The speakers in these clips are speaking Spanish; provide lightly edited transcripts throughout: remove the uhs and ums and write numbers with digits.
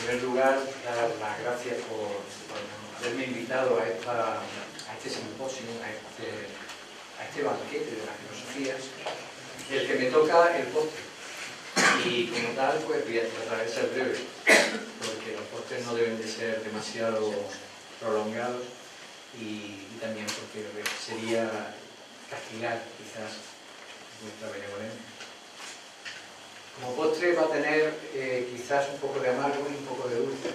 primer lugar, dar las gracias por haberme invitado a este simposio, a este banquete de la filosofía, del que me toca el postre. Y como tal, pues voy a tratar de ser breve, porque los postres no deben de ser demasiado prolongados y también porque sería castigar quizás nuestra benevolencia. Como postre va a tener quizás un poco de amargo y un poco de dulce,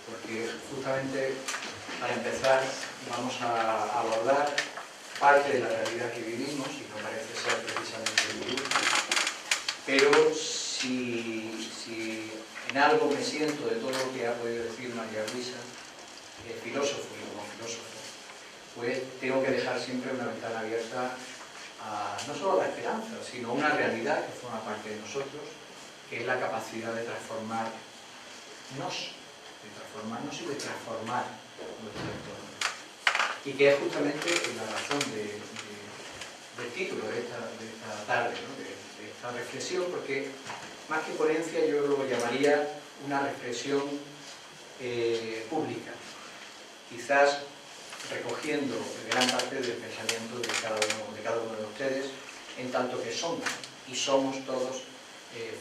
porque justamente para empezar vamos a abordar parte de la realidad que vivimos y no parece ser precisamente muy dulce, pero si en algo me siento de todo lo que ha podido decir María Luisa, filósofo y como filósofo, pues tengo que dejar siempre una ventana abierta a no solo la esperanza, sino una realidad que forma parte de nosotros, que es la capacidad de transformarnos y de transformar nuestro entorno. Y que es justamente la razón del título de esta tarde, ¿no? de esta reflexión, porque más que ponencia yo lo llamaría una reflexión pública, quizás recogiendo gran parte del pensamiento de cada uno de ustedes, en tanto que somos y somos todos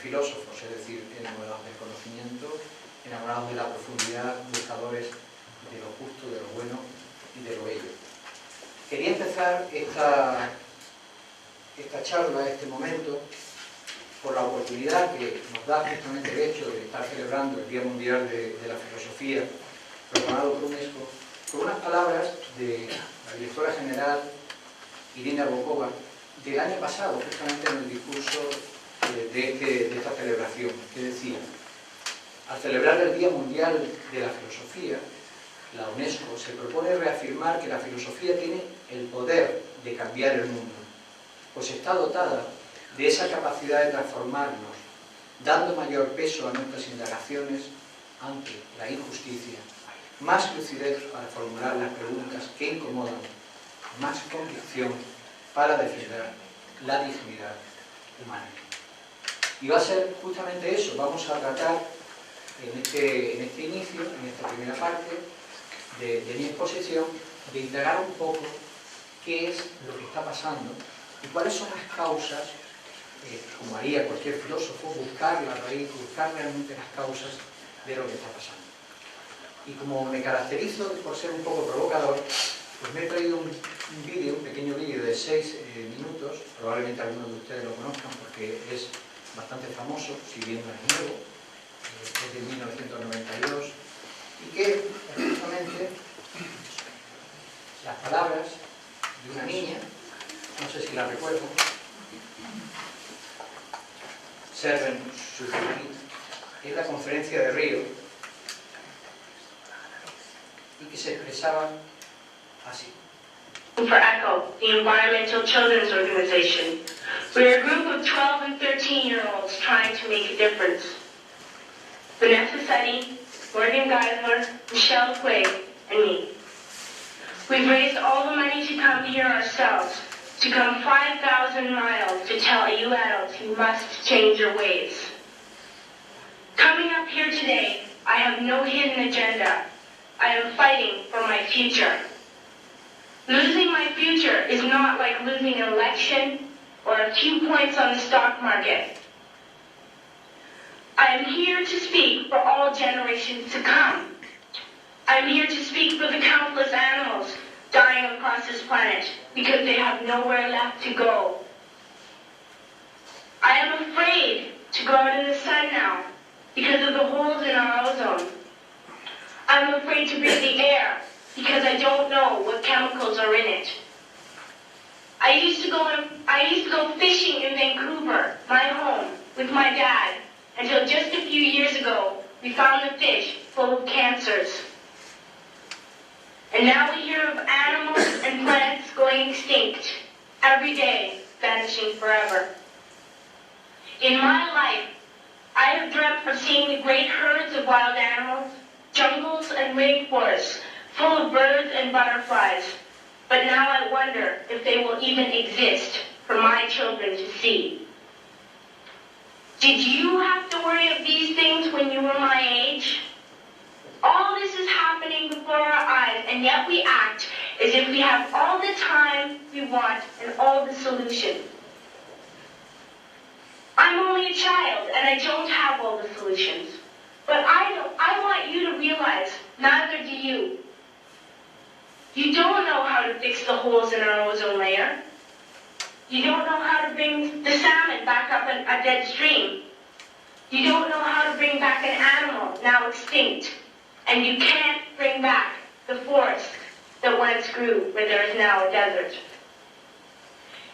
filósofos, es decir, enamorados del conocimiento, enamorados de la profundidad, buscadores de lo justo, de lo bueno y de lo bello. Quería empezar esta charla, este momento, por la oportunidad que nos da justamente el hecho de estar celebrando el Día Mundial de la Filosofía, proclamado por UNESCO, con unas palabras de la directora general Irina Bokova del año pasado, justamente en el discurso de esta celebración, que decía: al celebrar el Día Mundial de la Filosofía, la UNESCO se propone reafirmar que la filosofía tiene el poder de cambiar el mundo, pues está dotada de esa capacidad de transformarnos, dando mayor peso a nuestras indagaciones ante la injusticia, más lucidez para formular las preguntas que incomodan, más convicción para defender la dignidad humana. Y va a ser justamente eso. Vamos a tratar en este inicio, en esta primera parte de mi exposición, de indagar un poco qué es lo que está pasando y cuáles son las causas, como haría cualquier filósofo, buscar la raíz, buscar realmente las causas de lo que está pasando. Y como me caracterizo por ser un poco provocador, pues me he traído un vídeo, un pequeño vídeo de 6 minutos, probablemente algunos de ustedes lo conozcan porque es bastante famoso, si bien no es nuevo, es de 1992, y que justamente las palabras de una niña, no sé si la recuerdo, Serven Suzuki, es la conferencia de Río, y que se expresaba así. For ECHO, the Environmental Children's Organization. We're a group of 12 and 13-year-olds trying to make a difference. Vanessa Setti, Morgan Geisler, Michelle Quaid, and me. We've raised all the money to come here ourselves, to come 5,000 miles to tell you adults you must change your ways. Coming up here today, I have no hidden agenda. I am fighting for my future. Losing my future is not like losing an election or a few points on the stock market. I am here to speak for all generations to come. I am here to speak for the countless animals dying across this planet because they have nowhere left to go. I am afraid to go out in the sun now because of the holes in our ozone. I'm afraid to breathe the air because I don't know what chemicals are in it. I used to go fishing in Vancouver, my home, with my dad, until just a few years ago we found a fish full of cancers. And now we hear of animals and plants going extinct, every day vanishing forever. In my life, I have dreamt of seeing the great herds of wild animals, jungles and rainforests full of birds and butterflies. But now I wonder if they will even exist for my children to see. Did you have to worry of these things when you were my and yet we act as if we have all the time we want and all the solutions. I'm only a child, and I don't have all the solutions. But I want you to realize, neither do you. You don't know how to fix the holes in our ozone layer. You don't know how to bring the salmon back up a dead stream. You don't know how to bring back an animal now extinct. And you can't bring back the forest that once grew where there is now a desert.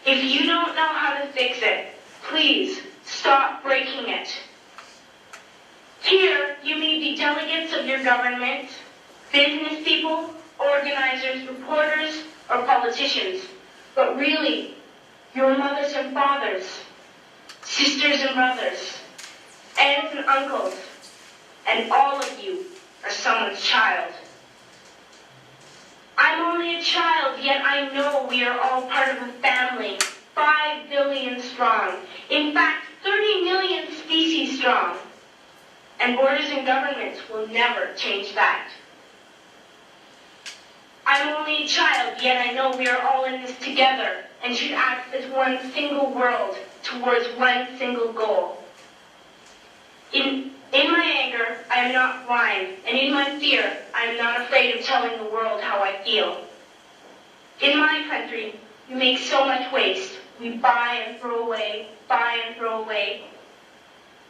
If you don't know how to fix it, please stop breaking it. Here, you may be delegates of your government, business people, organizers, reporters, or politicians, but really, your mothers and fathers, sisters and brothers, aunts and uncles, and all of you are someone's child. I'm only a child, yet I know we are all part of a family, 5 billion strong. In fact, 30 million species strong. And borders and governments will never change that. I'm only a child, yet I know we are all in this together and should act as one single world towards one single goal. In my anger, I am not blind, and in my fear, I am not afraid of telling the world how I feel. In my country, we make so much waste. We buy and throw away, buy and throw away,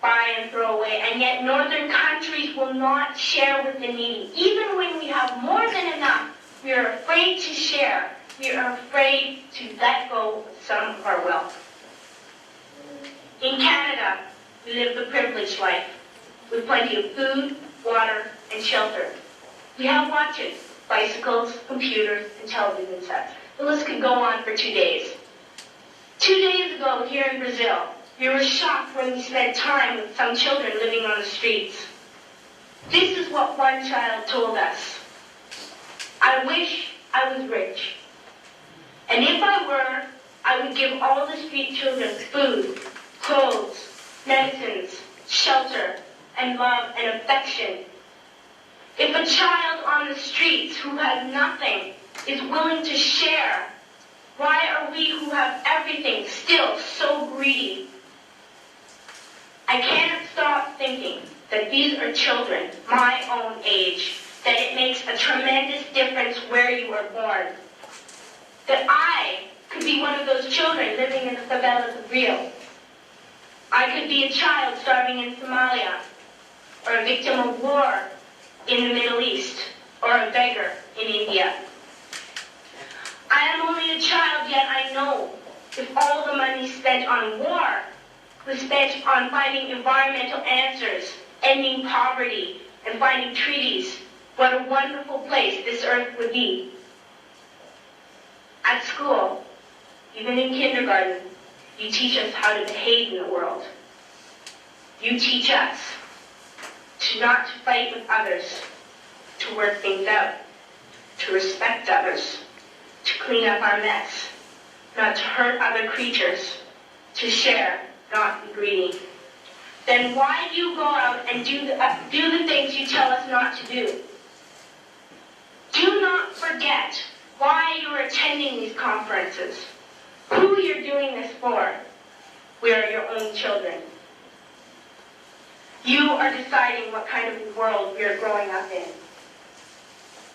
buy and throw away, and yet northern countries will not share with the needy. Even when we have more than enough, we are afraid to share. We are afraid to let go of some of our wealth. In Canada, we live the privileged life, with plenty of food, water, and shelter. We have watches, bicycles, computers, and television sets. The list could go on for 2 days. 2 days ago, here in Brazil, we were shocked when we spent time with some children living on the streets. This is what one child told us. I wish I was rich. And if I were, I would give all the street children food, clothes, medicines, shelter, and love and affection. If a child on the streets who has nothing is willing to share, why are we who have everything still so greedy? I can't stop thinking that these are children my own age, that it makes a tremendous difference where you are born. That I could be one of those children living in the favelas of Rio. I could be a child starving in Somalia, or a victim of war in the Middle East, or a beggar in India. I am only a child, yet I know if all the money spent on war was spent on finding environmental answers, ending poverty, and finding treaties, what a wonderful place this earth would be. At school, even in kindergarten, you teach us how to behave in the world. You teach us to not fight with others, to work things out, to respect others, to clean up our mess, not to hurt other creatures, to share, not be greedy. Then why do you go out and do the things you tell us not to do? Do not forget why you are attending these conferences, who you're doing this for. We are your own children. You are deciding what kind of world we are growing up in.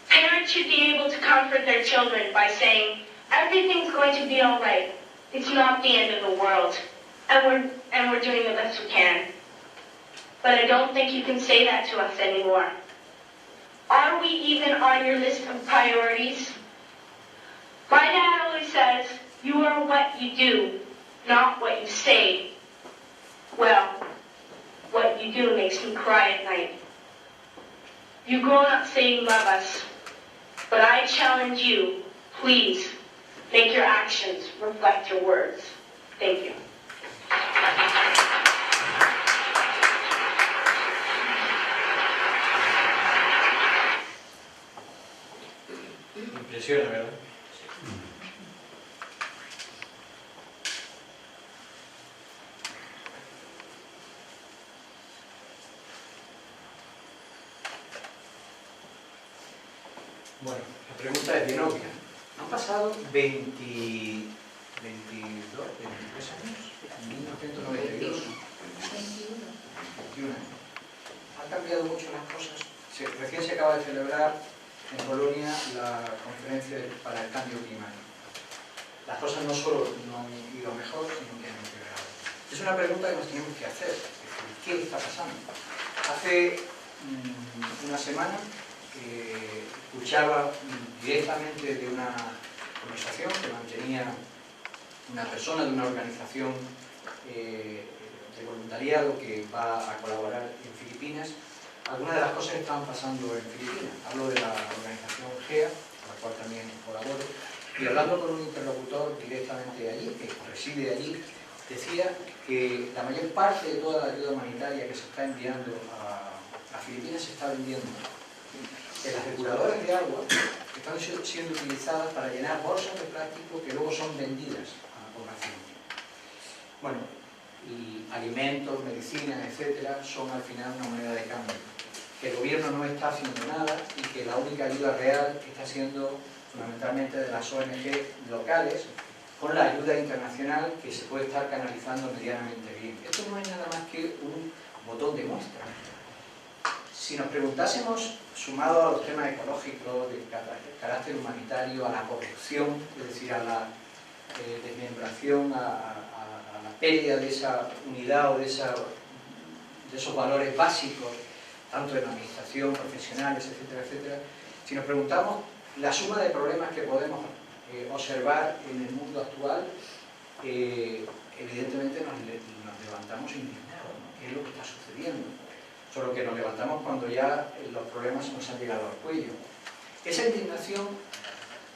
Parents should be able to comfort their children by saying, everything's going to be all right. It's not the end of the world. And we're doing the best we can. But I don't think you can say that to us anymore. Are we even on your list of priorities? My dad always says, you are what you do, not what you say. Well, what you do makes me cry at night. You grown up say you love us, but I challenge you, please, make your actions reflect your words. Thank you. Impresiona, ¿verdad? Bueno, la pregunta es bien obvia. Han pasado 22, 23 años, en 1992. 21 años. Han cambiado mucho las cosas. Recién se acaba de celebrar en Polonia la conferencia para el cambio climático. Las cosas no solo no han ido mejor, sino que han empeorado. Es una pregunta que nos tenemos que hacer. ¿Qué está pasando? Hace una semana escuchaba directamente de una conversación que mantenía una persona de una organización de voluntariado que va a colaborar en Filipinas, algunas de las cosas que estaban pasando en Filipinas. Hablo de la organización GEA, a la cual también colaboro, y hablando con un interlocutor directamente allí, que reside allí, decía que la mayor parte de toda la ayuda humanitaria que se está enviando a Filipinas se está vendiendo en las depuradoras de agua, que están siendo utilizadas para llenar bolsas de plástico que luego son vendidas a la población. Bueno, y alimentos, medicinas, etcétera, son al final una moneda de cambio. Que el gobierno no está haciendo nada y que la única ayuda real está siendo fundamentalmente de las ONG locales, con la ayuda internacional que se puede estar canalizando medianamente bien. Esto no es nada más que un botón de muestra. Si nos preguntásemos, sumado a los temas ecológicos, de carácter humanitario, a la corrupción, es decir, a la desmembración, a la pérdida de esa unidad o de esos valores básicos, tanto en la administración, profesionales, etcétera, etcétera, si nos preguntamos la suma de problemas que podemos observar en el mundo actual, evidentemente nos levantamos indignados, ¿no? ¿Qué es lo que está sucediendo? Solo que nos levantamos cuando ya los problemas nos han llegado al cuello. Esa indignación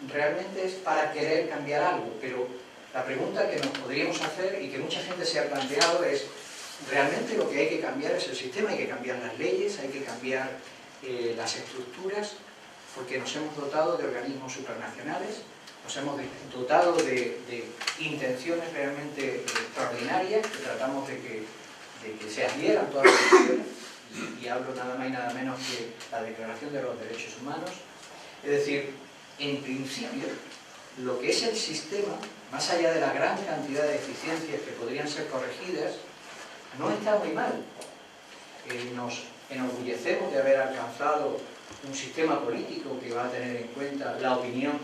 realmente es para querer cambiar algo, pero la pregunta que nos podríamos hacer y que mucha gente se ha planteado es: realmente lo que hay que cambiar es el sistema, hay que cambiar las leyes, hay que cambiar las estructuras, porque nos hemos dotado de organismos supranacionales, nos hemos dotado de intenciones realmente extraordinarias, que tratamos de que se adhieran todas las naciones, y hablo nada más y nada menos que la Declaración de los Derechos Humanos. Es decir, en principio, lo que es el sistema, más allá de la gran cantidad de deficiencias que podrían ser corregidas, no está muy mal. Nos enorgullecemos de haber alcanzado un sistema político que va a tener en cuenta la opinión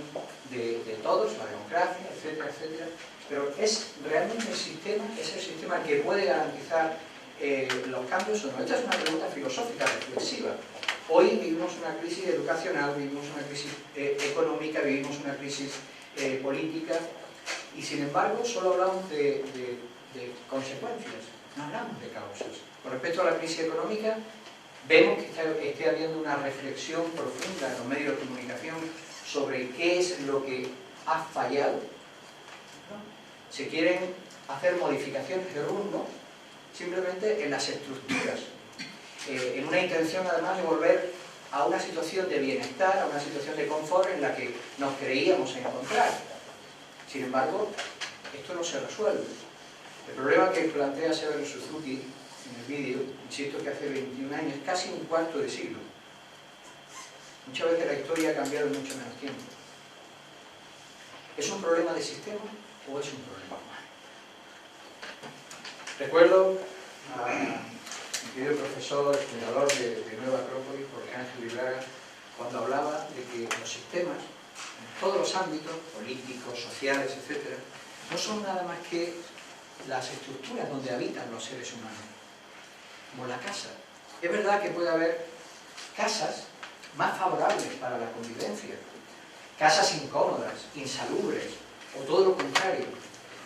de todos, la democracia, etcétera, etcétera, pero ¿es realmente el sistema, es el sistema el que puede garantizar los cambios o no? Esta es una pregunta filosófica, reflexiva. Hoy vivimos una crisis educacional, vivimos una crisis económica, vivimos una crisis política, y sin embargo solo hablamos de consecuencias, no hablamos de causas. Con respecto a la crisis económica, vemos que está habiendo una reflexión profunda en los medios de comunicación sobre qué es lo que ha fallado, ¿no? Se quieren hacer modificaciones de rumbo simplemente en las estructuras, en una intención además de volver a una situación de bienestar, a una situación de confort en la que nos creíamos encontrar. Sin embargo, esto no se resuelve. El problema que plantea Severo Suzuki en el vídeo, insisto que hace 21 años, casi un cuarto de siglo. Muchas veces la historia ha cambiado en mucho menos tiempo. ¿Es un problema de sistema o es un problema humano? Recuerdo a mi querido profesor, fundador de Nueva Acrópolis, Jorge Ángel Vibraga, cuando hablaba de que los sistemas, en todos los ámbitos, políticos, sociales, etc., no son nada más que las estructuras donde habitan los seres humanos, como la casa. Es verdad que puede haber casas más favorables para la convivencia, casas incómodas, insalubres, o todo lo contrario,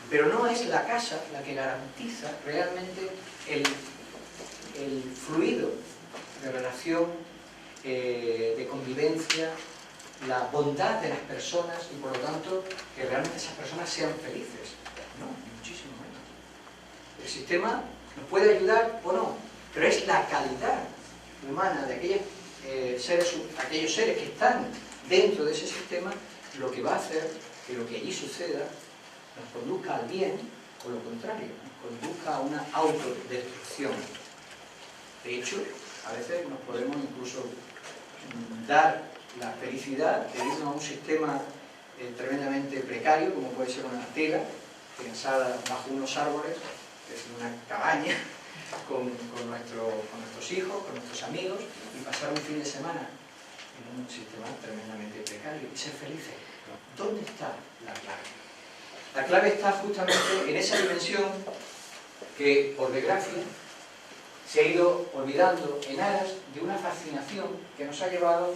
pero no es la casa la que garantiza realmente el fluido de relación, de convivencia, la bondad de las personas y por lo tanto que realmente esas personas sean felices. No, muchísimo menos. El sistema nos puede ayudar o no, pero es la calidad humana de aquellos seres que están dentro de ese sistema lo que va a hacer que lo que allí suceda nos conduzca al bien o lo contrario, nos conduzca a una autodestrucción. De hecho, a veces nos podemos incluso dar la felicidad de irnos a un sistema tremendamente precario, como puede ser una tela pensada bajo unos árboles, es una cabaña, con nuestros hijos, con nuestros amigos, y pasar un fin de semana en un sistema tremendamente precario y ser felices. ¿Dónde está la clave? La clave está justamente en esa dimensión que, por desgracia, se ha ido olvidando en aras de una fascinación que nos ha llevado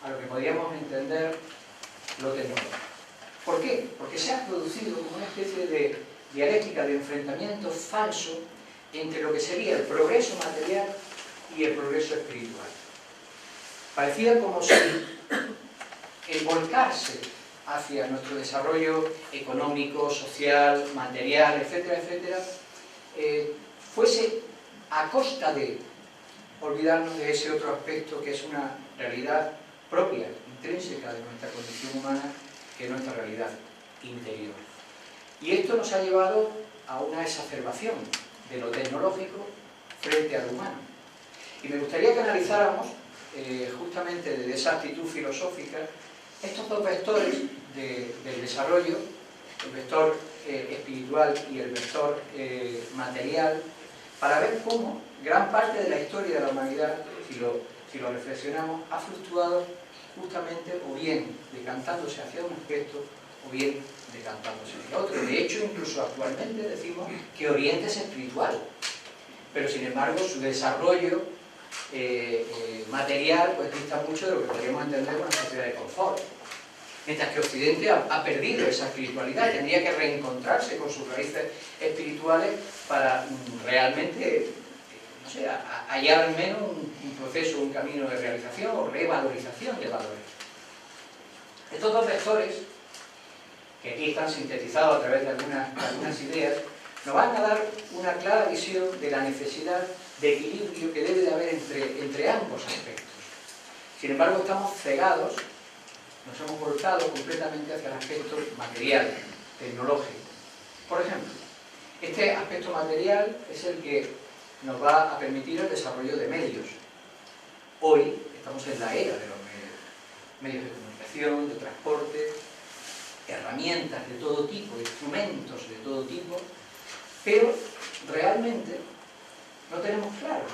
a lo que podríamos entender lo tecnológico. ¿Por qué? Porque se ha producido como una especie de dialéctica de enfrentamiento falso entre lo que sería el progreso material y el progreso espiritual. Parecía como si el volcarse hacia nuestro desarrollo económico, social, material, etcétera, etcétera, fuese a costa de olvidarnos de ese otro aspecto que es una realidad propia, intrínseca de nuestra condición humana, que es nuestra realidad interior. Y esto nos ha llevado a una exacerbación de lo tecnológico frente a lo humano. Y me gustaría que analizáramos, justamente desde esa actitud filosófica, estos dos vectores del desarrollo, el vector espiritual y el vector material, para ver cómo gran parte de la historia de la humanidad, si lo reflexionamos, ha fluctuado justamente o bien decantándose hacia un aspecto o bien decantándose hacia otro. De hecho, incluso actualmente decimos que Oriente es espiritual, pero sin embargo su desarrollo material pues dista mucho de lo que podríamos entender como una sociedad de confort. Mientras que Occidente ha perdido esa espiritualidad, tendría que reencontrarse con sus raíces espirituales para realmente, no sé, hallar al menos un proceso, un camino de realización o revalorización de valores. Estos dos vectores, que aquí están sintetizados a través de algunas ideas, nos van a dar una clara visión de la necesidad de equilibrio que debe de haber entre ambos aspectos. Sin embargo, estamos cegados, nos hemos volcado completamente hacia el aspecto material, tecnológico. Por ejemplo, este aspecto material es el que nos va a permitir el desarrollo de medios. Hoy estamos en la era de los medios de comunicación, de transporte, herramientas de todo tipo, instrumentos de todo tipo, pero realmente no tenemos claro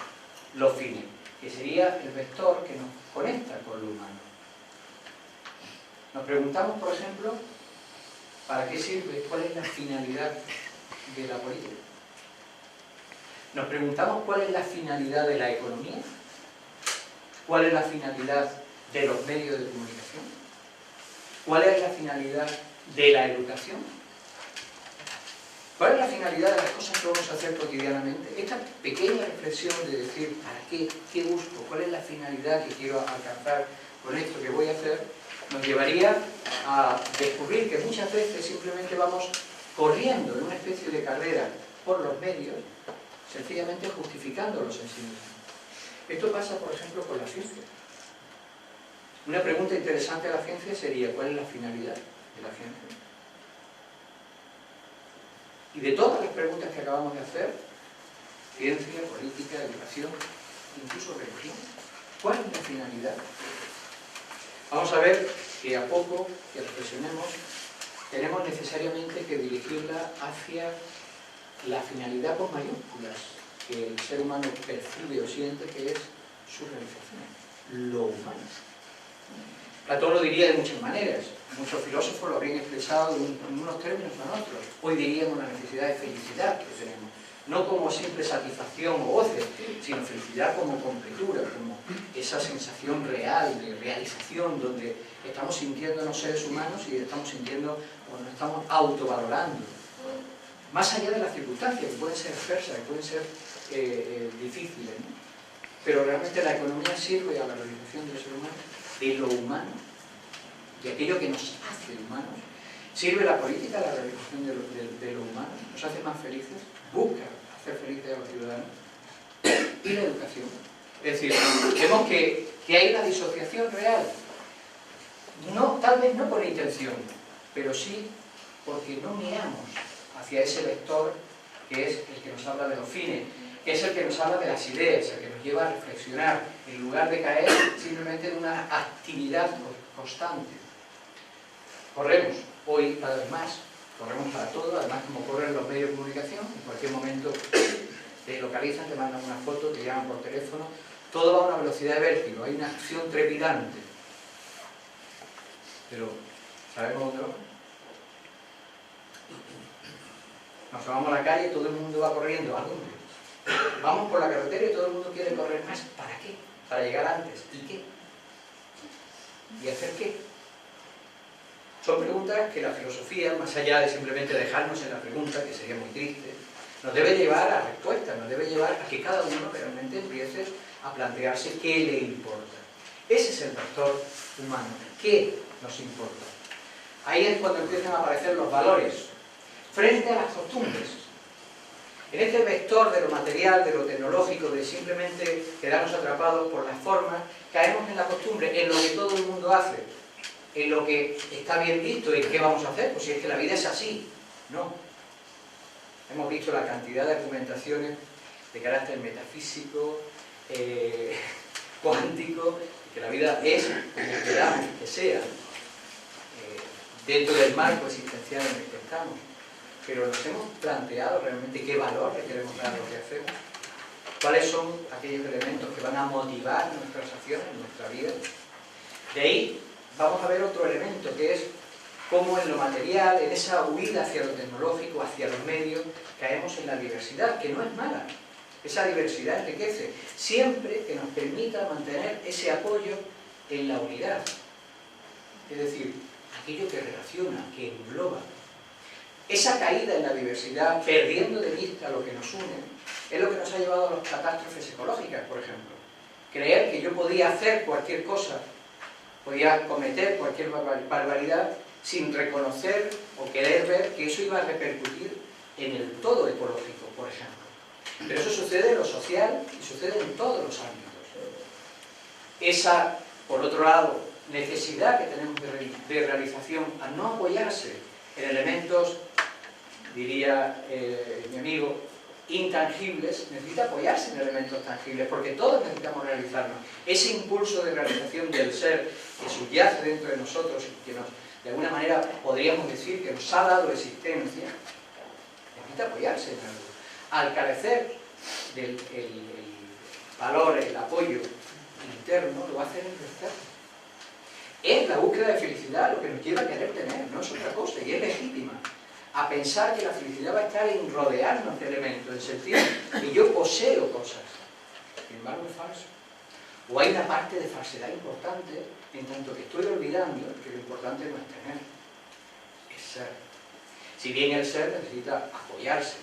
los fines, que sería el vector que nos conecta con lo humano. Nos preguntamos, por ejemplo, ¿para qué sirve? ¿Cuál es la finalidad de la política? Nos preguntamos cuál es la finalidad de la economía, cuál es la finalidad de los medios de comunicación, cuál es la finalidad de la educación, cuál es la finalidad de las cosas que vamos a hacer cotidianamente. Esta pequeña reflexión de decir ¿para qué? ¿Qué busco? ¿Cuál es la finalidad que quiero alcanzar con esto que voy a hacer? Nos llevaría a descubrir que muchas veces simplemente vamos corriendo en una especie de carrera por los medios, sencillamente justificándolos en sí mismos. Esto pasa, por ejemplo, con la ciencia. Una pregunta interesante a la ciencia sería ¿cuál es la finalidad de la ciencia? Y de todas las preguntas que acabamos de hacer, ciencia, política, educación, incluso religión, ¿cuál es la finalidad? Vamos a ver que a poco que reflexionemos, tenemos necesariamente que dirigirla hacia la finalidad con mayúsculas que el ser humano percibe o siente que es su realización, lo humano. Platón lo diría de muchas maneras, muchos filósofos lo habrían expresado en unos términos o en otros. Hoy diríamos la necesidad de felicidad que tenemos, no como simple satisfacción o goce, sino felicidad como completura, como esa sensación real de realización donde estamos sintiéndonos seres humanos y estamos sintiendo o nos estamos autovalorando. Más allá de las circunstancias, que pueden ser adversas, que pueden ser difíciles, ¿no? Pero realmente la economía sirve a la realización del ser humano, de lo humano, de aquello que nos hace humanos. ¿Sirve la política a la realización de lo humano? ¿Nos hace más felices? ¿Busca hacer felices a los ciudadanos? Y la educación. Es decir, vemos que hay una disociación real. No, tal vez no por intención, pero sí porque no miramos hacia ese vector que es el que nos habla de los fines. que es el que nos habla de las ideas, el que nos lleva a reflexionar, en lugar de caer simplemente en una actividad constante. Corremos hoy cada vez más, corremos para todo, además como corren los medios de comunicación, en cualquier momento te localizan, te mandan una foto, te llaman por teléfono, todo va a una velocidad de vértigo, hay una acción trepidante. Pero, ¿sabemos dónde vamos? Nos vamos a la calle y todo el mundo va corriendo. ¿A dónde? Vamos por la carretera y todo el mundo quiere correr más. ¿Para qué? Para llegar antes. ¿Y qué? ¿Y hacer qué? Son preguntas que la filosofía, más allá de simplemente dejarnos en la pregunta, que sería muy triste, nos debe llevar a respuestas, nos debe llevar a que cada uno realmente empiece a plantearse qué le importa. Ese es el factor humano. ¿Qué nos importa? Ahí es cuando empiezan a aparecer los valores frente a las costumbres. En este vector de lo material, de lo tecnológico, de simplemente quedarnos atrapados por las formas, caemos en la costumbre, en lo que todo el mundo hace, en lo que está bien visto. ¿Y qué vamos a hacer? Pues si es que la vida es así. No. Hemos visto la cantidad de argumentaciones de carácter metafísico, cuántico, que la vida es como queramos que sea, dentro del marco existencial en el que estamos. Pero nos hemos planteado realmente qué valor le queremos dar a lo que hacemos, cuáles son aquellos elementos que van a motivar nuestras acciones, nuestra vida. De ahí vamos a ver otro elemento, que es cómo en lo material, en esa huida hacia lo tecnológico, hacia los medios, caemos en la diversidad, que no es mala. Esa diversidad enriquece, siempre que nos permita mantener ese apoyo en la unidad. Es decir, aquello que relaciona, que engloba. Esa caída en la diversidad, perdiendo de vista lo que nos une, es lo que nos ha llevado a las catástrofes ecológicas, por ejemplo. Creer que yo podía hacer cualquier cosa, podía cometer cualquier barbaridad, sin reconocer o querer ver que eso iba a repercutir en el todo ecológico, por ejemplo. Pero eso sucede en lo social y sucede en todos los ámbitos. Esa, por otro lado, necesidad que tenemos de realización a no apoyarse en elementos, diría mi amigo, intangibles, necesita apoyarse en elementos tangibles, porque todos necesitamos realizarnos. Ese impulso de realización del ser que subyace dentro de nosotros y que nos, de alguna manera podríamos decir que nos ha dado existencia, necesita apoyarse en algo. Al carecer del valor, el apoyo interno, lo va a hacer en crecer. Es la búsqueda de felicidad lo que nos lleva a querer tener, no es otra cosa, y es legítima. A pensar que la felicidad va a estar en rodearnos de elementos, en sentir que yo poseo cosas. Sin embargo, es falso. O hay una parte de falsedad importante, en tanto que estoy olvidando que lo importante no es tener, es ser. Si bien el ser necesita apoyarse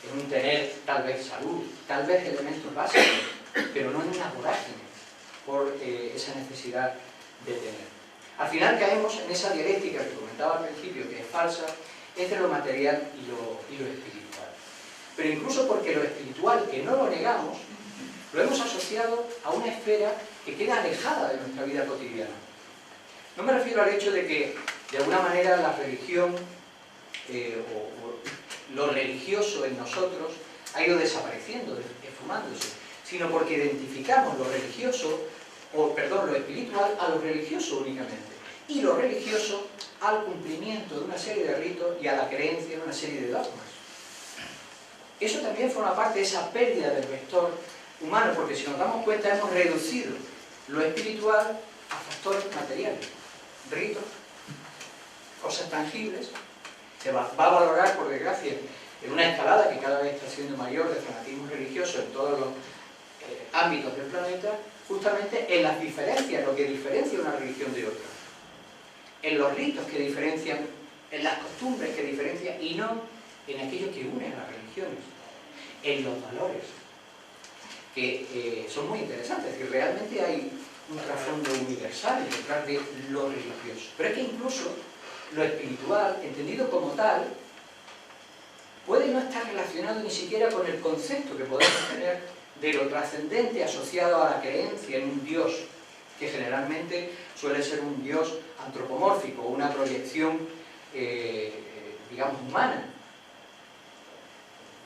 en un tener, tal vez salud, tal vez elementos básicos, pero no en una vorágine por esa necesidad de tener. Al final caemos en esa dialéctica que comentaba al principio, que es falsa, entre lo material y lo espiritual. Pero incluso porque lo espiritual, que no lo negamos, lo hemos asociado a una esfera que queda alejada de nuestra vida cotidiana. No me refiero al hecho de que, de alguna manera, la religión o lo religioso en nosotros ha ido desapareciendo, esfumándose, sino porque identificamos lo religioso, lo espiritual a lo religioso únicamente, y lo religioso al cumplimiento de una serie de ritos y a la creencia en una serie de dogmas. Eso también forma parte de esa pérdida del vector humano, porque si nos damos cuenta hemos reducido lo espiritual a factores materiales, ritos, cosas tangibles. Se va a valorar, por desgracia, en una escalada que cada vez está siendo mayor de fanatismo religioso en todos los ámbitos del planeta, justamente en las diferencias, lo que diferencia una religión de otra, en los ritos que diferencian, en las costumbres que diferencian, y no en aquello que une a las religiones, en los valores, que son muy interesantes. Es decir, realmente hay un trasfondo universal detrás de lo religioso. Pero es que incluso lo espiritual, entendido como tal, puede no estar relacionado ni siquiera con el concepto que podemos tener de lo trascendente asociado a la creencia en un Dios, que generalmente suele ser un Dios antropomórfico, una proyección, digamos, humana.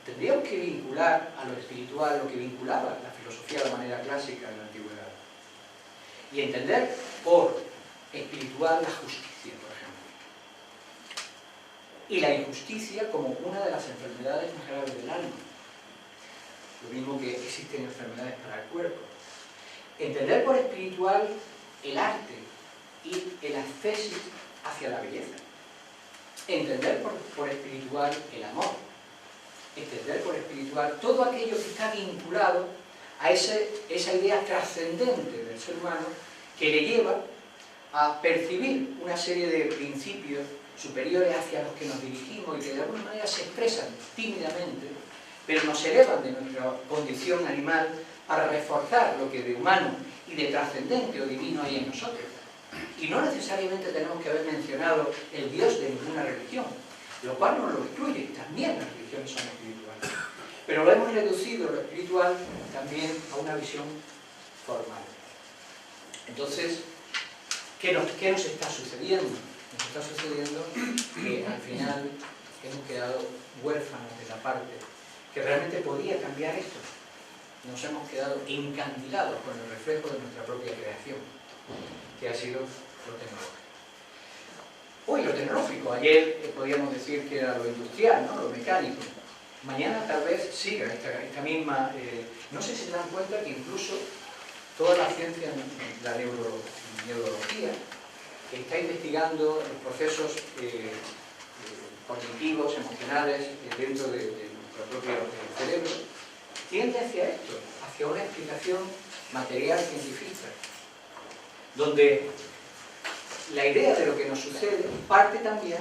tendríamos que vincular a lo espiritual lo que vinculaba la filosofía de manera clásica en la antigüedad. Y entender por espiritual la justicia, por ejemplo. Y la injusticia como una de las enfermedades más graves del alma. Lo mismo que existen enfermedades para el cuerpo. Entender por espiritual el arte y el acceso hacia la belleza. Entender por espiritual el amor. Entender por espiritual todo aquello que está vinculado a esa idea trascendente del ser humano que le lleva a percibir una serie de principios superiores hacia los que nos dirigimos y que de alguna manera se expresan tímidamente, pero nos elevan de nuestra condición animal para reforzar lo que de humano y de trascendente o divino hay en nosotros. Y no necesariamente tenemos que haber mencionado el Dios de ninguna religión, lo cual no lo excluye, también las religiones son espirituales. Pero lo hemos reducido lo espiritual también a una visión formal. Entonces, ¿qué nos está sucediendo? Nos está sucediendo que al final hemos quedado huérfanos de la parte que realmente podía cambiar esto. Nos hemos quedado encandilados con el reflejo de nuestra propia creación, que ha sido lo tecnológico. Hoy lo tecnológico, ayer podíamos decir que era lo industrial, ¿no? Lo mecánico. Mañana tal vez siga esta misma... no sé si se dan cuenta que incluso toda la ciencia, la neurología, que está investigando los procesos cognitivos, emocionales, dentro de nuestro propio cerebro, tiende hacia esto, hacia una explicación material científica, donde la idea de lo que nos sucede parte también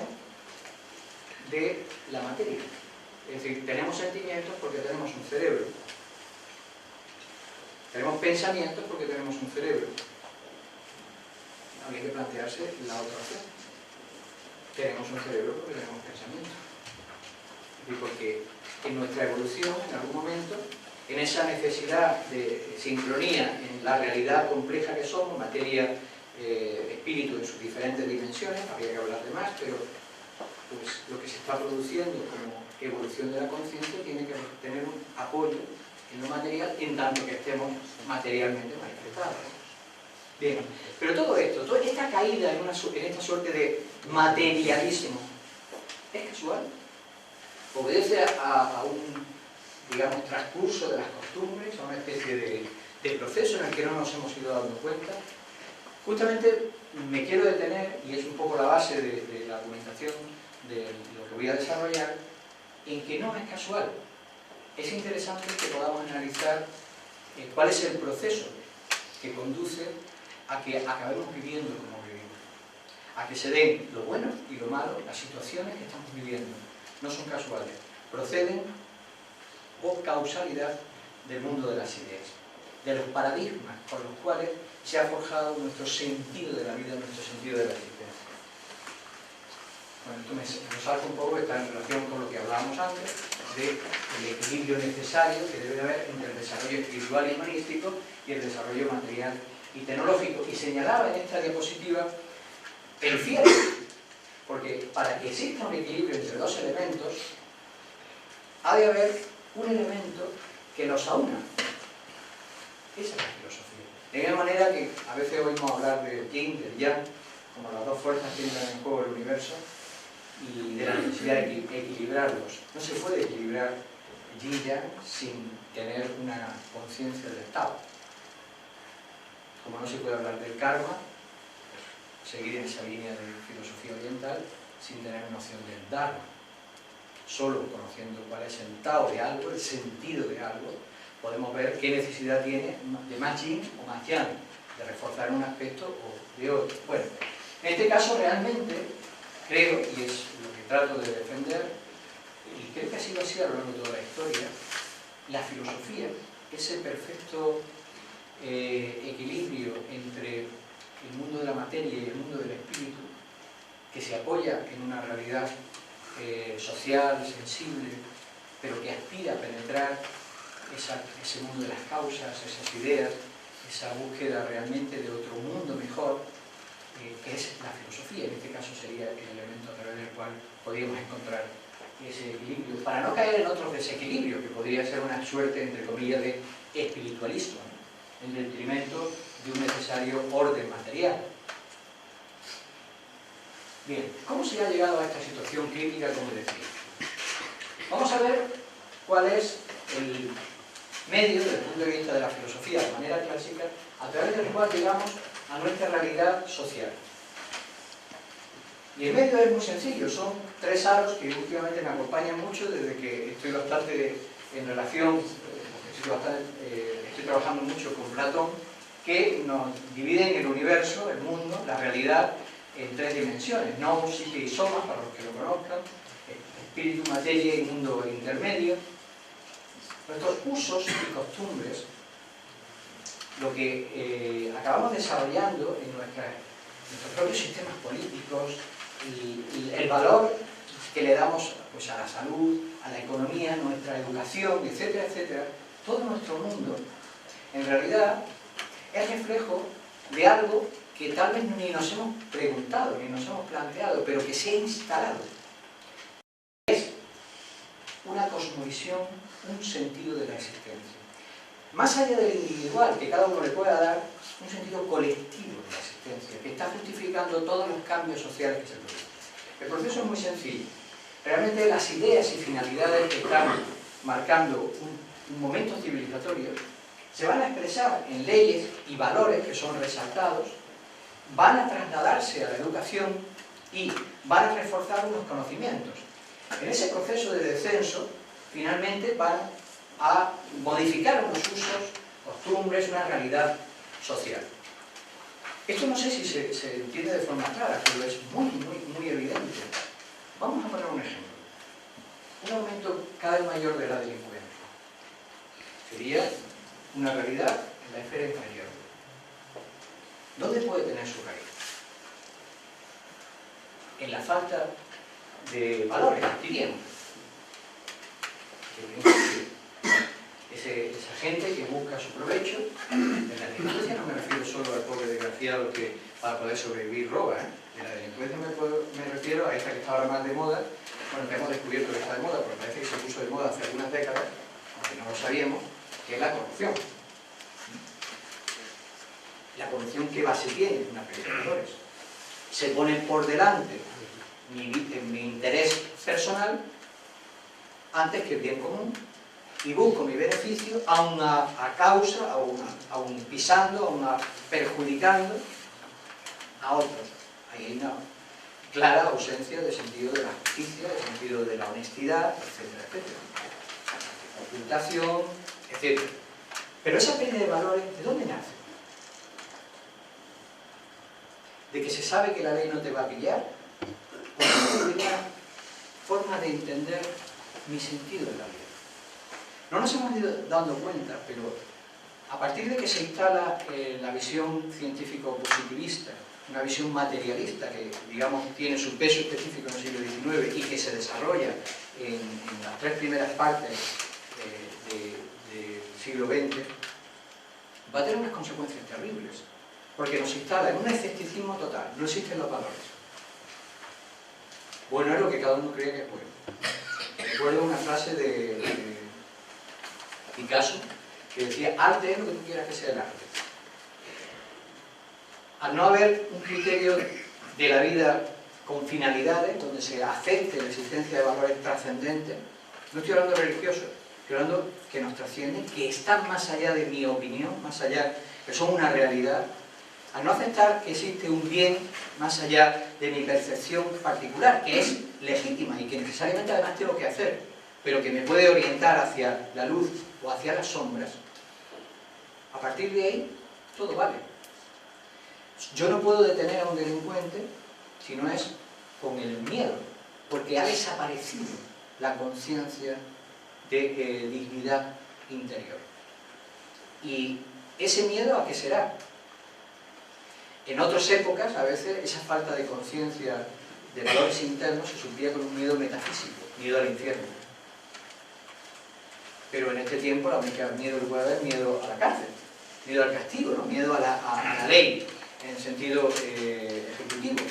de la materia. Es decir, tenemos sentimientos porque tenemos un cerebro. Tenemos pensamientos porque tenemos un cerebro. Habría que plantearse la otra opción. Tenemos un cerebro porque tenemos pensamientos. Y porque en nuestra evolución, en algún momento, en esa necesidad de sincronía en la realidad compleja que somos, materia, espíritu en sus diferentes dimensiones, habría que hablar de más, pero pues, lo que se está produciendo como evolución de la conciencia tiene que tener un apoyo en lo material, en tanto que estemos materialmente manifestados. Bien, pero todo esto, toda esta caída en esta suerte de materialismo, ¿es casual? Obedece a un, digamos, transcurso de las costumbres, a una especie de proceso en el que no nos hemos ido dando cuenta. Justamente me quiero detener, y es un poco la base de la argumentación de lo que voy a desarrollar, en que no es casual. Es interesante que podamos analizar cuál es el proceso que conduce a que acabemos viviendo como vivimos, a que se den lo bueno y lo malo, las situaciones que estamos viviendo. No son casuales, proceden por causalidad del mundo de las ideas, de los paradigmas por los cuales se ha forjado nuestro sentido de la vida, nuestro sentido de la existencia. Bueno, esto me salta un poco, está en relación con lo que hablábamos antes, del equilibrio necesario que debe haber entre el desarrollo espiritual y humanístico y el desarrollo material y tecnológico. Y señalaba en esta diapositiva el fierro, porque para que exista un equilibrio entre dos elementos, ha de haber un elemento que los aúna. Esa es la filosofía. De la misma manera que a veces oímos hablar del yin, del yang, como las dos fuerzas que entran en juego el universo, y de la necesidad de equilibrarlos. No se puede equilibrar yin y yang sin tener una conciencia del estado. Como no se puede hablar del karma, seguir en esa línea de filosofía oriental, sin tener noción del dharma. Solo conociendo cuál es el tao de algo, el sentido de algo, podemos ver qué necesidad tiene de más yin o más yang, de reforzar un aspecto o de otro. Bueno, en este caso realmente creo, y es lo que trato de defender, y creo que ha sido así a lo largo de toda la historia, la filosofía, ese perfecto equilibrio entre el mundo de la materia y el mundo del espíritu, que se apoya en una realidad social, sensible, pero que aspira a penetrar ese mundo de las causas, esas ideas, esa búsqueda realmente de otro mundo mejor, que es la filosofía. En este caso sería el elemento a través del cual podríamos encontrar ese equilibrio, para no caer en otros desequilibrios, que podría ser una suerte, entre comillas, de espiritualismo, ¿no?, en detrimento de un necesario orden material. Bien, ¿cómo se ha llegado a esta situación crítica, como decía? Vamos a ver cuál es el medio, desde el punto de vista de la filosofía, de manera clásica, a través del cual llegamos a nuestra realidad social. Y el medio es muy sencillo, son tres aros que últimamente me acompañan mucho desde que estoy bastante en relación, estoy trabajando mucho con Platón, que nos dividen el universo, el mundo, la realidad, en tres dimensiones: nous, psique y soma, para los que lo conozcan, espíritu, materia y mundo intermedio. Nuestros usos y costumbres, lo que acabamos desarrollando en nuestros propios sistemas políticos, y el valor que le damos, pues, a la salud, a la economía, nuestra educación, etcétera, etcétera, todo nuestro mundo, en realidad, es reflejo de algo que tal vez ni nos hemos preguntado, ni nos hemos planteado, pero que se ha instalado. Es una cosmovisión, un sentido de la existencia. Más allá del individual, que cada uno le pueda dar, un sentido colectivo de la existencia, que está justificando todos los cambios sociales que se producen. El proceso es muy sencillo. Realmente las ideas y finalidades que están marcando un momento civilizatorio se van a expresar en leyes y valores que son resaltados, van a trasladarse a la educación y van a reforzar unos conocimientos. En ese proceso de descenso, finalmente van a modificar unos usos, costumbres, una realidad social. Esto no sé si se entiende de forma clara, pero es muy evidente. Vamos a poner un ejemplo. Un aumento cada vez mayor de la delincuencia sería una realidad en la esfera inferior. ¿Dónde puede tener su raíz? En la falta de valores, diríamos. Esa gente que busca su provecho. En la delincuencia no me refiero solo al pobre desgraciado que para poder sobrevivir roba, ¿eh? En la delincuencia me refiero a esta que está ahora más de moda, bueno, que hemos descubierto que está de moda, porque parece que se puso de moda hace algunas décadas, aunque no lo sabíamos, que es la corrupción. La corrupción, ¿qué base tiene? Una serie de valores. Se pone por delante mi interés personal antes que el bien común, y busco mi beneficio aun a causa, aun pisando, aun perjudicando a otros. Ahí hay una clara ausencia de sentido de la justicia, de sentido de la honestidad, etcétera, etcétera. Ocultación, etcétera. Pero esa pérdida de valores, ¿de dónde nace? ¿De que se sabe que la ley no te va a pillar? ¿O de una forma de entender mi sentido de la vida? No nos hemos ido dando cuenta, pero a partir de que se instala la visión científico-positivista, una visión materialista que, digamos, tiene su peso específico en el siglo XIX y que se desarrolla en las tres primeras partes del siglo XX, va a tener unas consecuencias terribles, porque nos instala en un escepticismo total, no existen los valores. Bueno es lo que cada uno cree que es bueno. Recuerdo una frase de Picasso que decía: arte es lo que tú quieras que sea el arte. Al no haber un criterio de la vida con finalidades, donde se acepte la existencia de valores trascendentes, no estoy hablando de religiosos, estoy hablando que nos trascienden, que están más allá de mi opinión, más allá, que son una realidad. Al no aceptar que existe un bien más allá de mi percepción particular, que es legítima y que necesariamente además tengo que hacer, pero que me puede orientar hacia la luz o hacia las sombras, a partir de ahí todo vale. Yo no puedo detener a un delincuente si no es con el miedo, porque ha desaparecido la conciencia de dignidad interior. ¿Y ese miedo a qué será? En otras épocas, a veces, esa falta de conciencia de valores internos se suplía con un miedo metafísico, miedo al infierno. Pero en este tiempo la única miedo que puede haber es miedo a la cárcel, miedo al castigo, ¿no? Miedo a la ley, en sentido ejecutivo.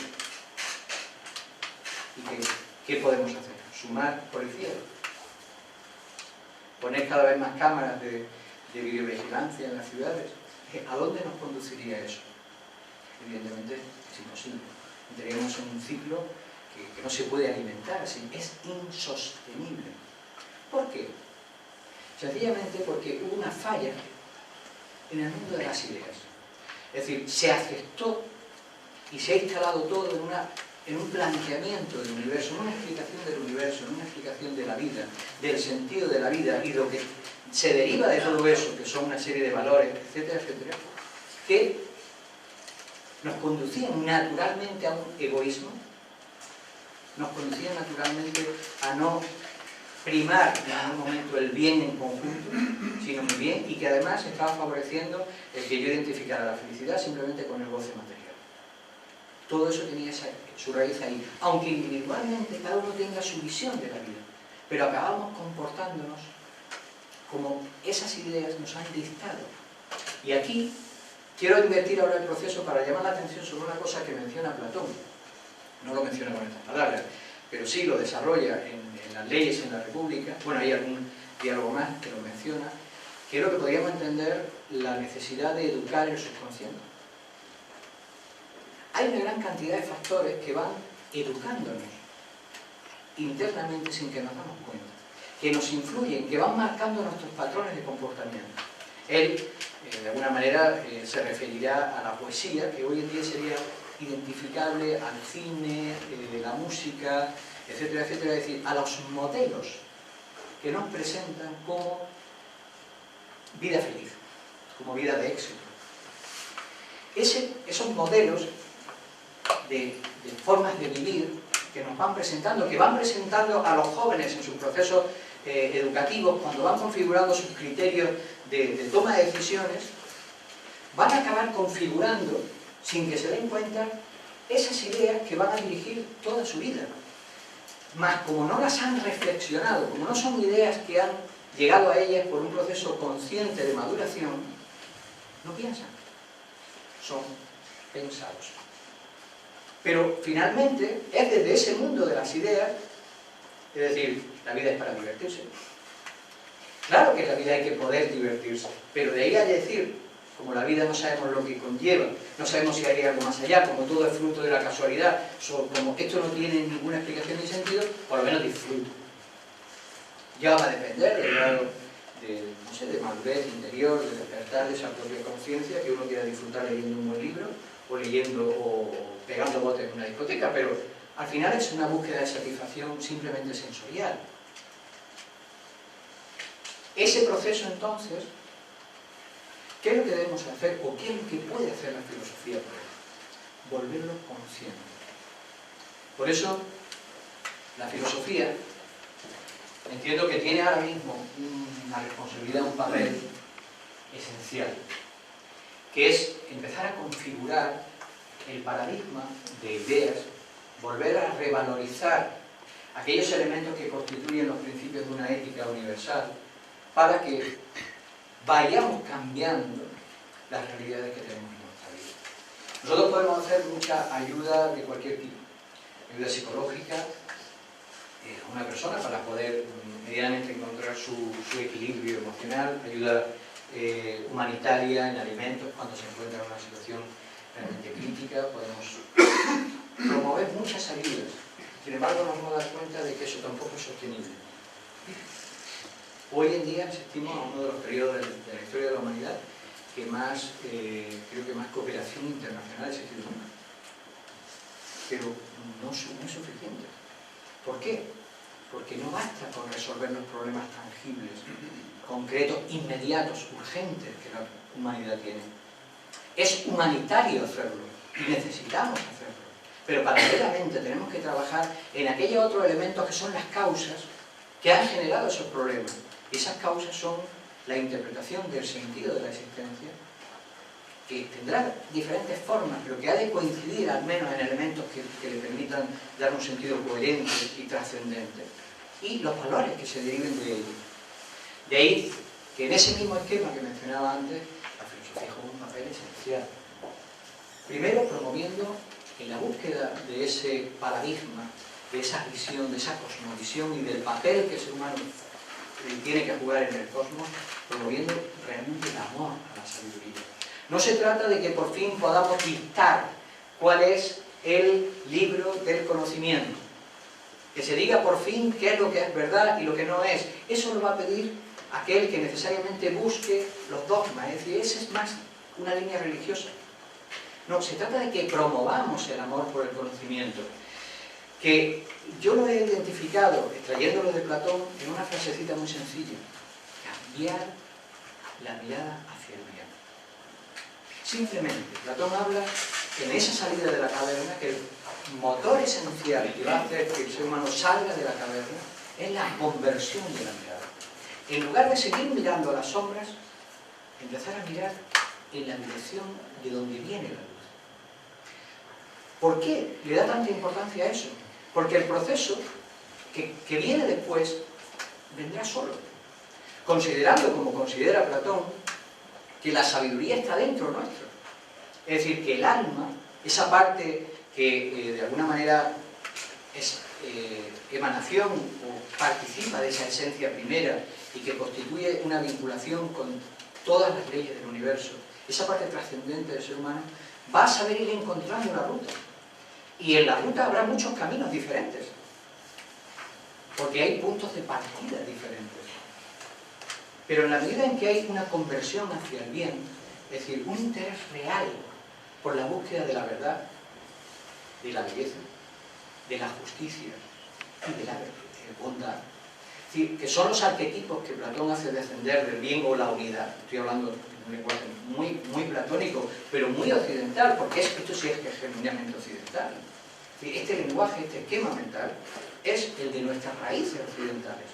¿Y qué podemos hacer? sumar policías, poner cada vez más cámaras de videovigilancia en las ciudades. ¿A dónde nos conduciría eso? Evidentemente es imposible. Entraríamos en un ciclo que no se puede alimentar así, es insostenible. ¿Por qué? Sencillamente porque hubo una falla en el mundo de las ideas. Es decir, se aceptó y se ha instalado todo en un planteamiento del universo, en una explicación del universo, en una explicación de la vida, del sentido de la vida y lo que se deriva de todo eso, que son una serie de valores, etcétera, etcétera, que nos conducían naturalmente a un egoísmo, nos conducían naturalmente a no primar en algún momento el bien en conjunto, sino mi bien, y que además estaba favoreciendo el que yo identificara la felicidad simplemente con el goce material. Todo eso tenía su raíz ahí, aunque individualmente cada uno tenga su visión de la vida, pero acabamos comportándonos como esas ideas nos han dictado. Y aquí quiero invertir ahora el proceso para llamar la atención sobre una cosa que menciona Platón. No lo menciona con estas palabras, pero sí lo desarrolla en las leyes en la República. Bueno, hay algún diálogo más que lo menciona, que es lo que podríamos entender la necesidad de educar el subconsciente. Hay una gran cantidad de factores que van educándonos internamente sin que nos damos cuenta, que nos influyen, que van marcando nuestros patrones de comportamiento. Él, de alguna manera, se referirá a la poesía, que hoy en día sería identificable al cine, la música, etcétera, etcétera, es decir, a los modelos que nos presentan como vida feliz, como vida de éxito. Esos modelos de formas de vivir que nos van presentando, que van presentando a los jóvenes en sus procesos educativos, cuando van configurando sus criterios de toma de decisiones, van a acabar configurando, sin que se den cuenta, esas ideas que van a dirigir toda su vida. Mas como no las han reflexionado, como no son ideas que han llegado a ellas por un proceso consciente de maduración, no piensan, son pensados. Pero finalmente es desde ese mundo de las ideas, es decir, la vida es para divertirse. Claro que en la vida hay que poder divertirse, pero de ahí a decir, como la vida no sabemos lo que conlleva, no sabemos si hay algo más allá, como todo es fruto de la casualidad, como esto no tiene ninguna explicación ni sentido, por lo menos disfruto. Ya va a depender del grado de madurez interior, de despertar de esa propia conciencia, que uno quiera disfrutar leyendo un buen libro, o leyendo o pegando botes en una discoteca, pero al final es una búsqueda de satisfacción simplemente sensorial. Ese proceso entonces, ¿qué es lo que debemos hacer o qué es lo que puede hacer la filosofía por él? Volverlo consciente. Por eso, la filosofía, entiendo que tiene ahora mismo una responsabilidad, un papel esencial, que es empezar a configurar el paradigma de ideas, volver a revalorizar aquellos elementos que constituyen los principios de una ética universal, para que vayamos cambiando las realidades que tenemos en nuestra vida. Nosotros podemos hacer mucha ayuda de cualquier tipo, ayuda psicológica a una persona para poder medianamente encontrar su equilibrio emocional, ayuda humanitaria en alimentos cuando se encuentra en una situación realmente crítica, podemos promover muchas ayudas. Sin embargo, nos vamos a dar cuenta de que eso tampoco es sostenible. Hoy en día asistimos a uno de los periodos de la historia de la humanidad que más, creo que más cooperación internacional ha existido nunca. Pero no es suficiente. ¿Por qué? Porque no basta con resolver los problemas tangibles, concretos, inmediatos, urgentes que la humanidad tiene. Es humanitario hacerlo y necesitamos hacerlo. Pero paralelamente tenemos que trabajar en aquellos otros elementos que son las causas que han generado esos problemas. Y esas causas son la interpretación del sentido de la existencia, que tendrá diferentes formas, pero que ha de coincidir al menos en elementos que le permitan dar un sentido coherente y trascendente, y los valores que se deriven de ello. De ahí que en ese mismo esquema que mencionaba antes, la filosofía juega un papel esencial. Primero, promoviendo en la búsqueda de ese paradigma de esa visión, de esa cosmovisión y del papel que el ser humano tiene que jugar en el cosmos, promoviendo realmente el amor a la sabiduría. No se trata de que por fin podamos dictar cuál es el libro del conocimiento, que se diga por fin qué es lo que es verdad y lo que no es. Eso lo va a pedir aquel que necesariamente busque los dogmas, es decir, esa es más una línea religiosa. No, se trata de que promovamos el amor por el conocimiento, que yo lo he identificado, extrayéndolo de Platón, en una frasecita muy sencilla: cambiar la mirada hacia el bien. Simplemente, Platón habla en esa salida de la caverna que el motor esencial que va a hacer que el ser humano salga de la caverna es la conversión de la mirada. En lugar de seguir mirando a las sombras, empezar a mirar en la dirección de donde viene la luz. ¿Por qué le da tanta importancia a eso? Porque el proceso que viene después vendrá solo, considerando, como considera Platón, que la sabiduría está dentro nuestro. Es decir, que el alma, esa parte que de alguna manera es emanación o participa de esa esencia primera y que constituye una vinculación con todas las leyes del universo, esa parte trascendente del ser humano, va a saber ir encontrando la ruta. Y en la ruta habrá muchos caminos diferentes, porque hay puntos de partida diferentes. Pero en la medida en que hay una conversión hacia el bien, es decir, un interés real por la búsqueda de la verdad, de la belleza, de la justicia y de la bondad, es decir, que son los arquetipos que Platón hace descender del bien o la unidad. Estoy hablando de un lenguaje muy platónico, pero muy occidental, porque esto sí es que es genuinamente occidental. Este lenguaje, este esquema mental, es el de nuestras raíces occidentales,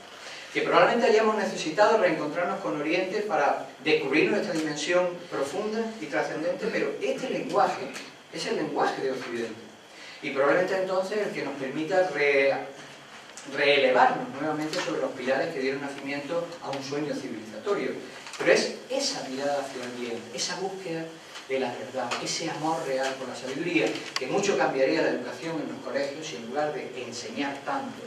que probablemente hayamos necesitado reencontrarnos con Oriente para descubrir nuestra dimensión profunda y trascendente, pero este lenguaje es el lenguaje de Occidente, y probablemente entonces el que nos permita reelevarnos nuevamente sobre los pilares que dieron nacimiento a un sueño civilizatorio. Pero es esa mirada hacia el bien, esa búsqueda de la verdad, ese amor real por la sabiduría, que mucho cambiaría la educación en los colegios si en lugar de enseñar tanto,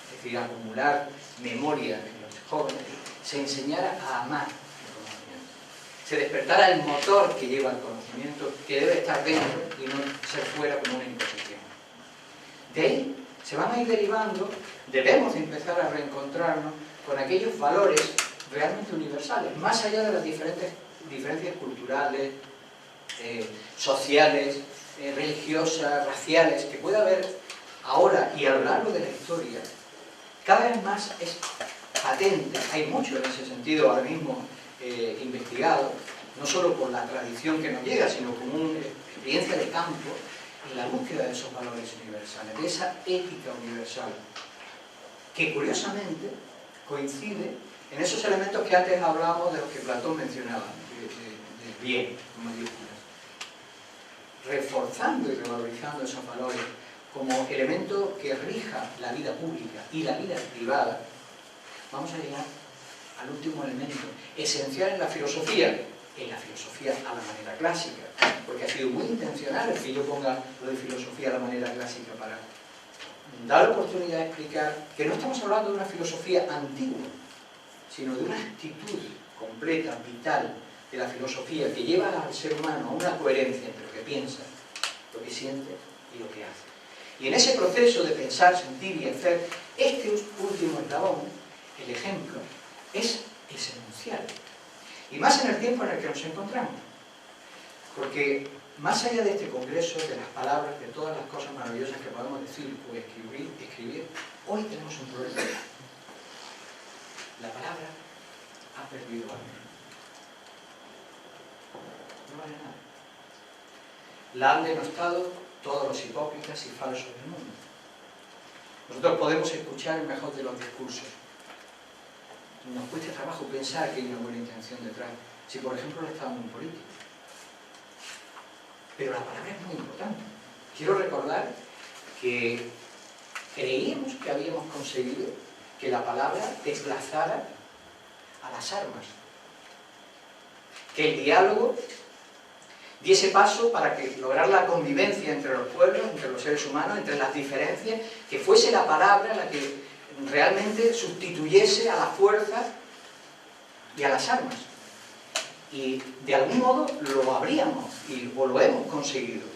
es decir, acumular memoria en los jóvenes, se enseñara a amar el conocimiento. Se despertara el motor que lleva al conocimiento, que debe estar dentro y no ser fuera como una imposición. De ahí se van a ir derivando, debemos de empezar a reencontrarnos con aquellos valores realmente universales, más allá de las diferencias culturales, sociales, religiosas, raciales, que puede haber ahora y a lo largo de la historia. Cada vez más es patente, hay mucho en ese sentido ahora mismo investigado, no solo por la tradición que nos llega, sino como una experiencia de campo en la búsqueda de esos valores universales, de esa ética universal, que curiosamente coincide en esos elementos que antes hablábamos de los que Platón mencionaba, del bien, con mayúsculas, reforzando y revalorizando esos valores como elemento que rija la vida pública y la vida privada. Vamos a llegar al último elemento esencial en la filosofía a la manera clásica, porque ha sido muy intencional el que yo ponga lo de filosofía a la manera clásica para dar la oportunidad de explicar que no estamos hablando de una filosofía antigua, sino de una actitud completa, vital de la filosofía que lleva al ser humano a una coherencia entre lo que piensa, lo que siente y lo que hace. Y en ese proceso de pensar, sentir y hacer, este último eslabón, el ejemplo, es esencial. Y más en el tiempo en el que nos encontramos. Porque más allá de este congreso, de las palabras, de todas las cosas maravillosas que podemos decir o escribir, hoy tenemos un problema. La palabra ha perdido valor. No vale nada. La han denostado todos los hipócritas y falsos del mundo. Nosotros podemos escuchar el mejor de los discursos. Nos cuesta trabajo pensar que hay una buena intención detrás, si por ejemplo el Estado es muy político. Pero la palabra es muy importante. Quiero recordar que creíamos que habíamos conseguido que la palabra desplazara a las armas, que el diálogo diese paso para que lograr la convivencia entre los pueblos, entre los seres humanos, entre las diferencias, que fuese la palabra la que realmente sustituyese a la fuerza y a las armas. Y de algún modo lo habríamos o lo hemos conseguido.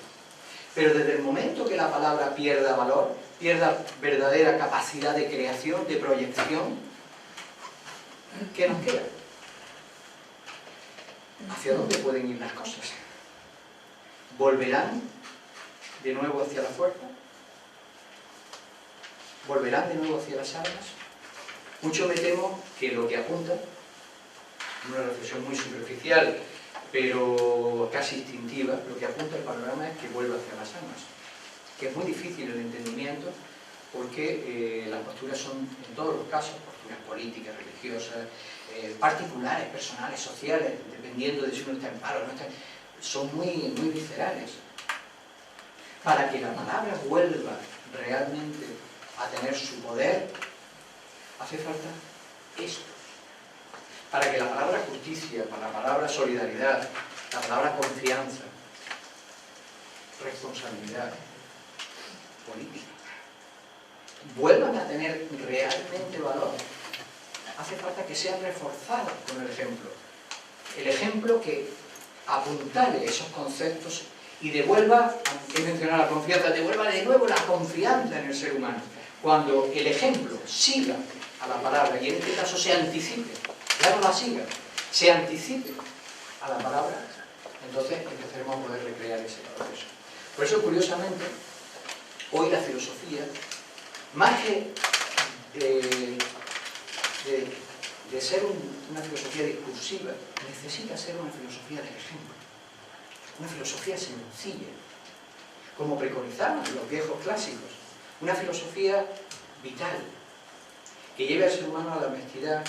Pero desde el momento que la palabra pierda valor, pierda verdadera capacidad de creación, de proyección, ¿qué nos queda? ¿Hacia dónde pueden ir las cosas? ¿Volverán de nuevo hacia la fuerza? ¿Volverán de nuevo hacia las armas? Mucho me temo que lo que apunta, una reflexión muy superficial, pero casi instintiva, lo que apunta el panorama es que vuelva hacia las armas, que es muy difícil el entendimiento, porque las posturas son, en todos los casos, posturas políticas, religiosas, particulares, personales, sociales, dependiendo de si uno está en paro o no está, son muy viscerales. Para que la palabra vuelva realmente a tener su poder, hace falta esto. Para que la palabra justicia, para la palabra solidaridad, la palabra confianza, responsabilidad política, vuelvan a tener realmente valor, hace falta que sean reforzados con el ejemplo. El ejemplo que apuntale esos conceptos y devuelva, he mencionado la confianza, devuelva de nuevo la confianza en el ser humano. Cuando el ejemplo siga a la palabra, y en este caso se anticipe, ya no la siga, se anticipe a la palabra, entonces empezaremos a poder recrear ese proceso. Por eso, curiosamente, hoy la filosofía, más que de ser una filosofía discursiva, necesita ser una filosofía del ejemplo, una filosofía sencilla, como preconizaban los viejos clásicos, una filosofía vital, que lleve al ser humano a la honestidad,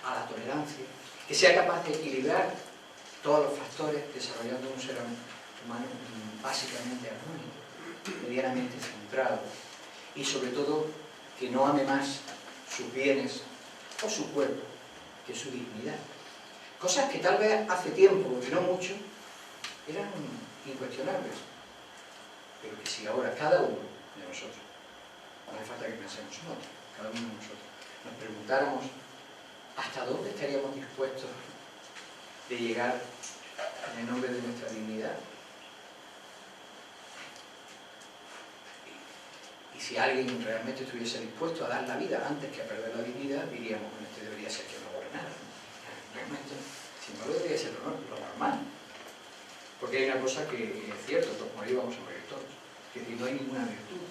a la tolerancia, que sea capaz de equilibrar todos los factores, desarrollando un ser humano básicamente armónico, medianamente centrado, y sobre todo que no ame más sus bienes o su cuerpo que su dignidad. Cosas que tal vez hace tiempo, y no mucho, eran incuestionables, pero que si ahora cada uno de nosotros, no hace falta que pensemos, no, cada uno de nosotros, nos preguntáramos hasta dónde estaríamos dispuestos de llegar en el nombre de nuestra dignidad. Y si alguien realmente estuviese dispuesto a dar la vida antes que a perder la dignidad, diríamos, bueno, este debería ser que no vale nada. Realmente, si no, debería ser lo normal. Porque hay una cosa que es cierta, morir vamos a morir todos. Es decir, no hay ninguna virtud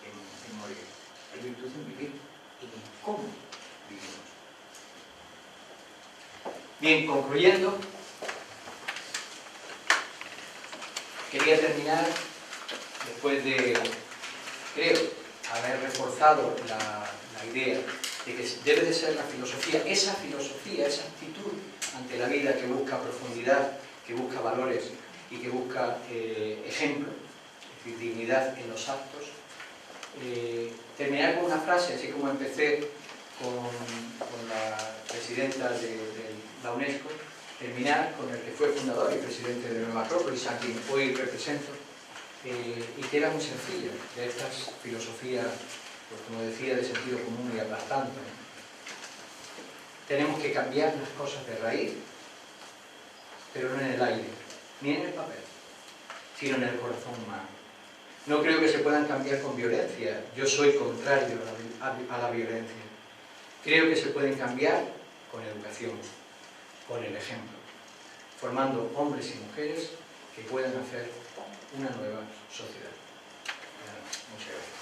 en morir. Hay virtud en vivir y en cómo vivimos. Bien, concluyendo, quería terminar, después de, creo, haber reforzado la idea de que debe de ser la filosofía, esa actitud ante la vida que busca profundidad, que busca valores y que busca ejemplo, es decir, dignidad en los actos. Terminar con una frase, así como empecé con la presidenta de la UNESCO, terminar con el que fue fundador y presidente de Nueva Acrópolis, a quien hoy represento, y que era muy sencilla, de estas filosofías, pues, como decía, de sentido común y aplastante. Tenemos que cambiar las cosas de raíz, pero no en el aire, ni en el papel, sino en el corazón humano. No creo que se puedan cambiar con violencia. Yo soy contrario a la violencia. Creo que se pueden cambiar con educación, con el ejemplo, formando hombres y mujeres que puedan hacer una nueva sociedad. Muchas gracias.